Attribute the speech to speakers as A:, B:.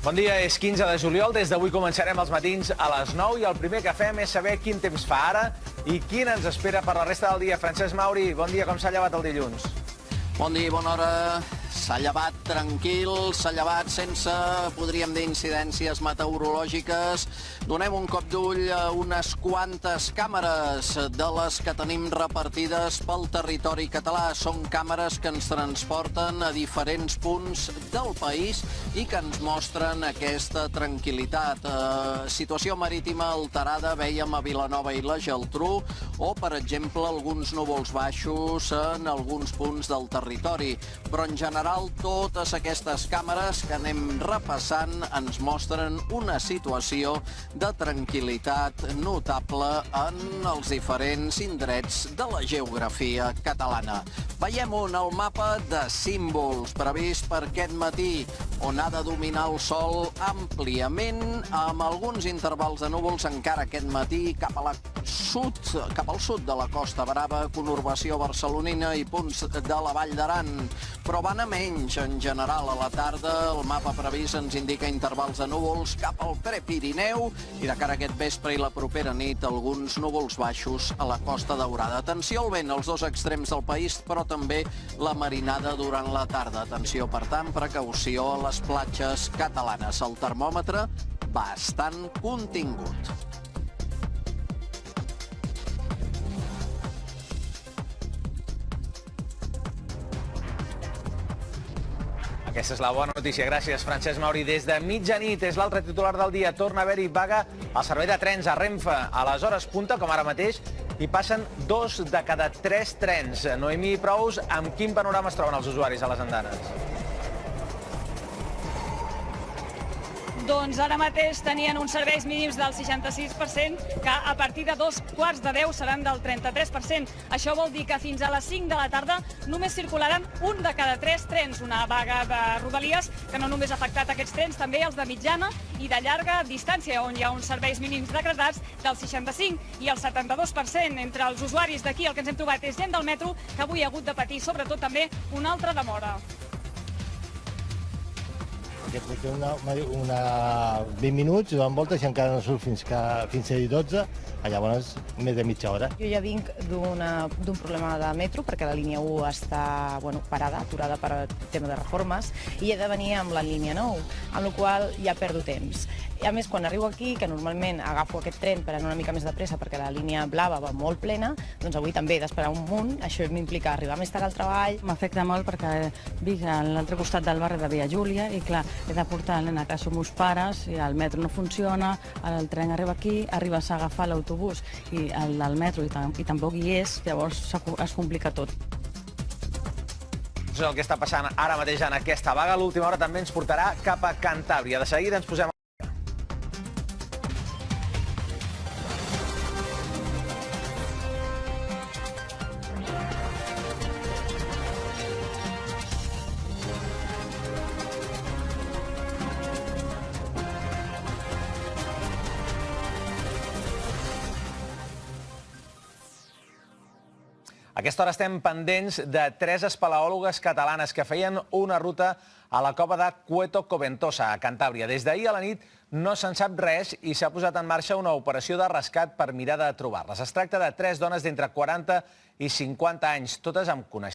A: Bon dia, és 15 de juliol. Des d'avui començarem els matins a les 9 i el primer que fem és saber quin temps fa ara i quin ens espera per la resta del dia. Francesc Mauri, bon dia, com s'ha llevat el dilluns?
B: Bon dia, bona hora. S'ha llevat tranquil, s'ha llevat sense, podríem dir, incidències meteorològiques. Donem un cop d'ull a unes quantes càmeres de les que tenim repartides pel territori català. Són càmeres que ens transporten a diferents punts del país i que ens mostren aquesta tranquil·litat. Situació marítima alterada, veiem a Vilanova i la Geltrú, o, per exemple, alguns núvols baixos en alguns punts del territori. Però, en general, totes aquestes càmeres que anem repassant ens mostren una situació de tranquil·litat notable en els diferents indrets de la geografia catalana. Veiem el mapa de símbols previst per aquest matí, on ha de dominar el sol àmpliament, amb alguns intervals de núvols encara aquest matí cap al sud de la Costa Brava, conurbació barcelonina i punts de la Vall d'Aran. Però van a menys, en general, a la tarda. El mapa previst ens indica intervals de núvols cap al Prepirineu i de cara a aquest vespre i la propera nit alguns núvols baixos a la Costa Daurada. Atenció al vent als dos extrems del país, però també la marinada durant la tarda. Atenció, per tant, precaució a les platges catalanes. El termòmetre bastant contingut.
A: Aquesta és la bona notícia. Gràcies, Francesc Mauri. Des de mitjanit és l'altre titular del dia. Torna a haver-hi vaga al servei de trens a Renfe. A les hores punta, com ara mateix, hi passen 2 de cada 3 trens. Noemí Prous, amb quin panorama es troben els usuaris a les andanes?
C: Doncs ara mateix tenien uns serveis mínims del 66%, que a partir de 9:45 seran del 33%. Això vol dir que fins a les 5 de la tarda només circularan 1 de cada 3 trens. Una vaga de Rodalies que no només ha afectat aquests trens, també els de mitjana i de llarga distància, on hi ha uns serveis mínims decretats del 65 i el 72%. Entre els usuaris d'aquí el que ens hem trobat és gent del metro que avui ha hagut de patir sobretot també una altra demora.
D: Que potser 20 minuts, donen voltes i encara no surt fins a 12, llavors més de mitja hora.
E: Jo ja vinc d'un problema de metro, perquè la línia 1 està parada, aturada per tema de reformes, i he de venir amb la línia 9, amb la qual cosa ja perdo temps. I a més, quan arribo aquí, que normalment agafo aquest tren per anar una mica més de pressa perquè la línia blava va molt plena, doncs avui també he d'esperar un munt, això m'implica arribar més tard al treball.
F: M'afecta molt perquè vinc a l'altre costat del barri de Via Júlia i, clar, he de portar el nen a casa amb meus pares i el metro no funciona, el tren arriba aquí, arribes a agafar l'autobús i el del metro i tampoc hi és, llavors es complica tot.
A: Això és el que està passant ara mateix en aquesta vaga. L'última hora també ens portarà cap a Cantàbria. De seguida ens posem... A aquesta hora estem pendents de 3 espeleòlogues catalanes que feien una ruta a la cova de Cueto Coventosa, a Cantàbria. Des d'ahir a la nit no se'n sap res i s'ha posat en marxa una operació de rescat per mirar de trobar-les. Es tracta de 3 dones d'entre 40 i 50 anys, totes amb coneixements.